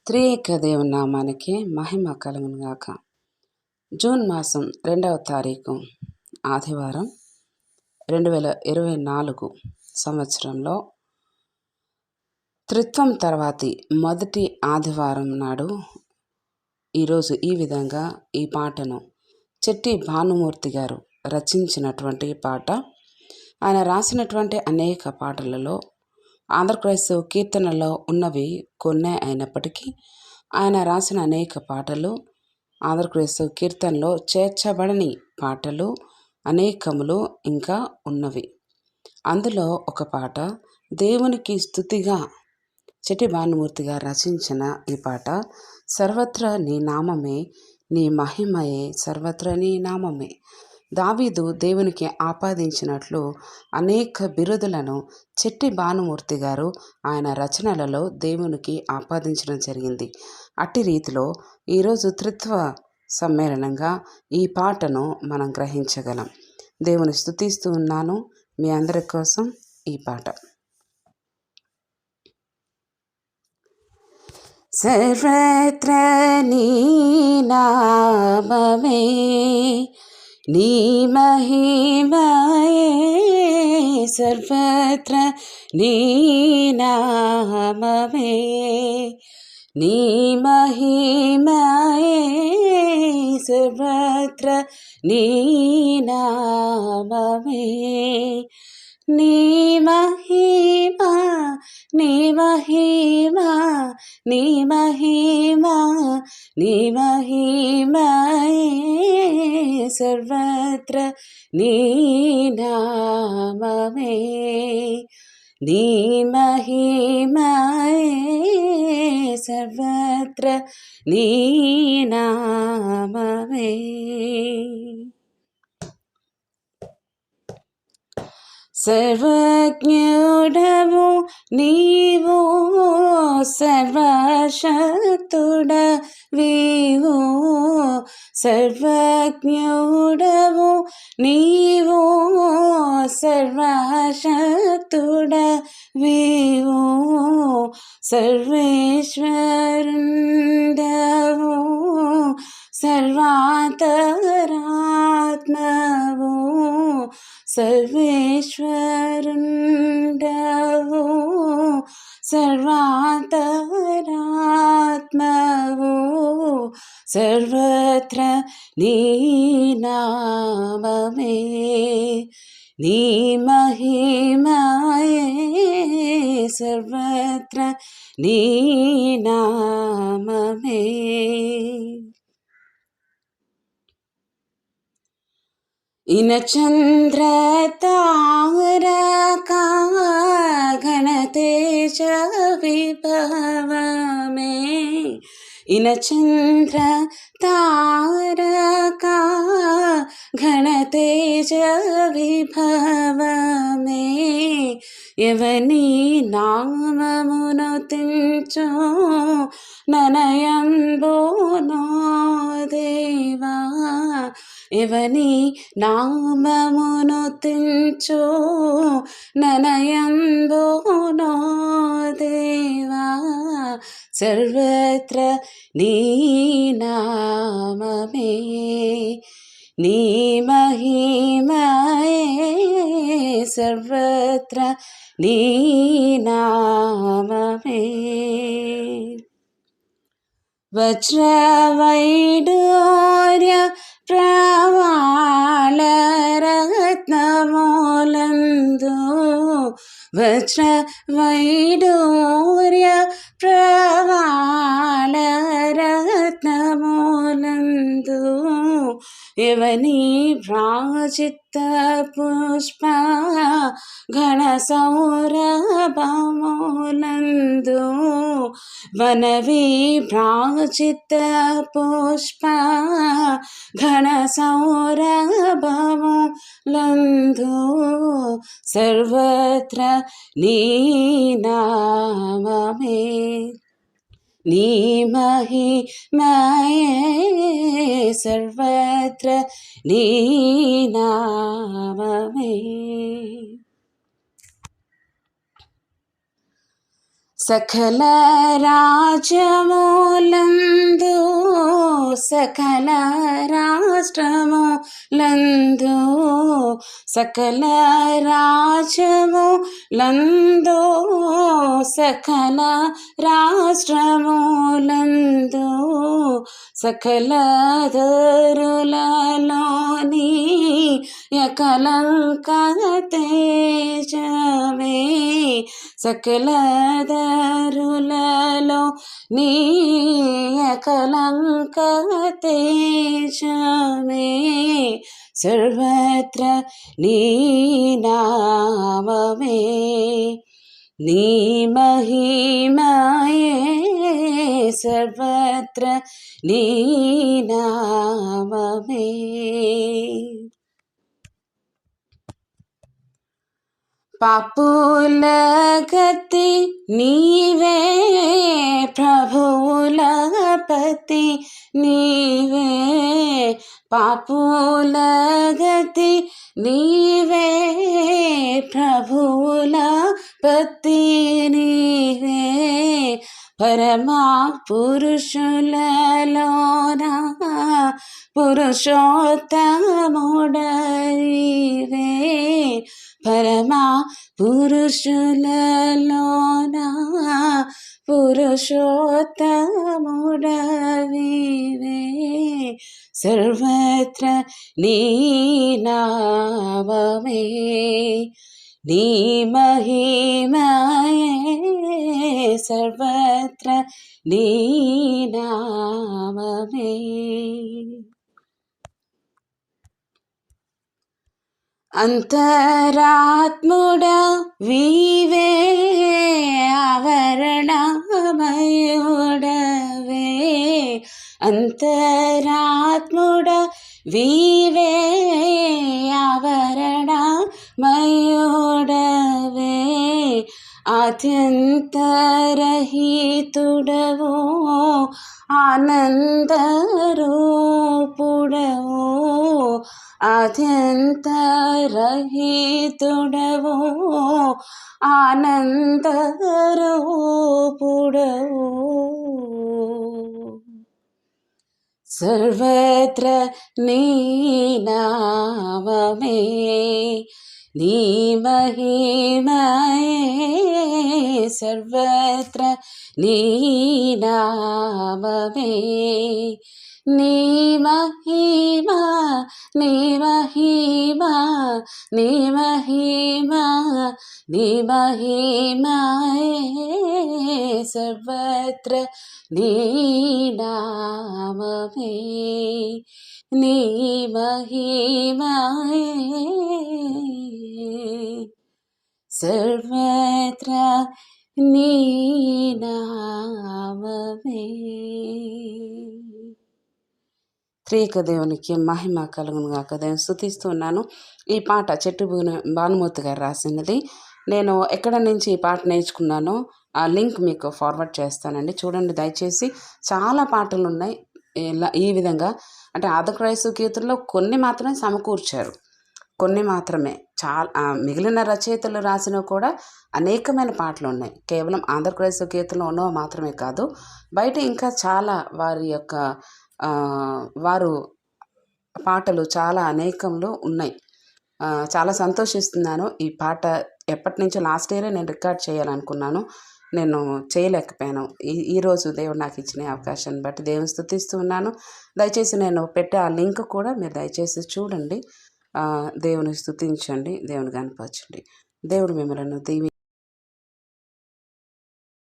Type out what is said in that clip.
త్రియేక దేవుని నామానికి మహిమ కలుగును గాక. జూన్ మాసం 2వ తారీఖు ఆదివారం 2024 సంవత్సరంలో త్రిత్వం తర్వాతి మొదటి ఆదివారం నాడు ఈరోజు ఈ విధంగా ఈ పాటను చెట్టి భానుమూర్తి గారు రచించినటువంటి పాట. ఆయన రాసినటువంటి అనేక పాటలలో ఆంధ్రక్రైస్తవ కీర్తనలో ఉన్నవి కొన్నే అయినప్పటికీ ఆయన రాసిన అనేక పాటలు ఆంధ్రక్రైస్తవ కీర్తనలో చేర్చబడని పాటలు అనేకములు ఇంకా ఉన్నవి. అందులో ఒక పాట దేవునికి స్తుతిగా చెట్టి భానుమూర్తి గారు రచించిన ఈ పాట, సర్వత్ర నీ నామమే, నీ మహిమయే, సర్వత్ర నీ నామమే. దావీదు దేవునికి ఆపాదించినట్లు అనేక బిరుదులను చెట్టి భానుమూర్తి గారు ఆయన రచనలలో దేవునికి ఆపాదించడం జరిగింది. అట్టి రీతిలో ఈరోజు త్రిత్వ సమ్మేళనంగా ఈ పాటను మనం గ్రహించగలం. దేవుని స్తుతిస్తూ ఉన్నాను. మీ అందరి కోసం ఈ పాట. సర్వత్ర నీ నామమే, నీ మహిమయే, సర్వత్ర నీ నామమే, నీ మహిమయే, సర్వత్ర నీ నామమే, నీ మహిమ, నీ మహిమ, నీ మహిమ, నీ మహిమయే, సర్వత్ర నీ నామమే, నీ మహిమయే, సర్వత్ర నీ నామమే. సర్వజ్ఞుడవు నీవు, సర్వశక్తుడవీవు, సర్వజ్ఞుడవు నీవు, సర్వశక్తుడవీవు, సర్వేశ్వరుండవు, సర్వాంతరాత్మవు, సర్వేశ్వరుండవు, సర్వాంతరాత్మవు, సర్వత్ర నీ నామమే, నీ మహిమయే, సర్వత్ర నీ నామమే. ఇన చంద్ర తారకా ఘన తేజ విభవమే, ఇన చంద్ర తారకా ఘన తేజ విభవమే, ఎవని నామమును తించో ననయంబోనో దేవా, ఎవని నామమును తించో ననయంబోనో దేవా, సర్వత్ర నీ నామమే, నీ మహిమయే, సర్వత్ర నీ నామమే. వజ్రవైడూర్య ప్రవాళరత్నమూలందు, వజ్రవైడూర్య ప్రవాళరత్నమూలందు, ఎవని భ్రాజిత పుష్ప ఘన సౌరభములందు, వనవి భ్రాజిత పుష్ప ఘన సౌరభములందు, సర్వత్ర నీ నామమే, నీ మహిమయే, సర్వత్ర నీ నామమే. సకల రాజ్యములందు సకల రాష్ట్రములందు సకల రాజ్యములందు సకల రాష్ట్రములందు సకల ధరులలోని యకలంక తేజమే సకల ధరులలో నీ యకలంక తేజమే సర్వత్ర నీ నామమే నీ మహిమయే సర్వత్ర నీ నామమే. పాపుల గతి నీవే ప్రభువుల పతి నీవే పాపుల గతి నీవే ప్రభువుల పతి నీవే పరమా పురుషులలోనా పురుషోత్తముడైవే పరమా పురుషులలోనా పురుషోత్తముడవివే సర్వత్ర నీ నామమే నీ మహిమయే సర్వత్ర నీ నామమే. అంతరాత్ముడ వీవే ఆవరణమయుడవే అంతరాత్ముడ వీవే ఆవరణమయుడవే ఆద్యంతరహితుడవో ఆనందరూపుడవో ఆద్యంతరహితుడవో ఆనందరూపుడవో సర్వత్ర నీ నామమే నీ మహిమయే సర్వత్ర నీ నామమే నీ మహిమా నీ మహిమా నీ మహిమా నీ మహిమయే సర్వత్ర నీ నామమే నీ మహిమయే సర్వత్ర నీ నామమే. త్రియేక దేవునికి మహిమ కలుగును గాక. దేవుని స్తుతిస్తున్నాను. ఈ పాట చెట్టు భానుమూర్తి గారు రాసినది. నేను ఎక్కడ నుంచి ఈ పాట నేర్చుకున్నానో ఆ లింక్ మీకు ఫార్వర్డ్ చేస్తానండి, చూడండి దయచేసి. చాలా పాటలు ఉన్నాయి ఈ విధంగా. అంటే ఆంధ్రక్రైస్తవ కీర్తనలో కొన్ని మాత్రమే సమకూర్చారు, కొన్ని మాత్రమే. మిగిలిన రచయితలు రాసినవి కూడా అనేకమైన పాటలు ఉన్నాయి. కేవలం ఆంధ్రక్రైస్తవ కీర్తనలో ఉన్నవి మాత్రమే కాదు, బయట ఇంకా చాలా వారు పాటలు చాలా అనేకంలో ఉన్నాయి. చాలా సంతోషిస్తున్నాను. ఈ పాట ఎప్పటి నుంచో లాస్ట్ ఇయరే నేను రికార్డ్ చేయాలనుకున్నాను, నేను చేయలేకపోయాను. ఈరోజు దేవుడు నాకు ఇచ్చిన అవకాశాన్ని బట్టి దేవుని స్తుతిస్తూ ఉన్నాను. దయచేసి నేను పెట్టే ఆ లింక్ కూడా మీరు దయచేసి చూడండి, దేవుని స్తుతించండి, దేవుని కనపరచండి. దేవుడు మిమ్మల్ని దీవి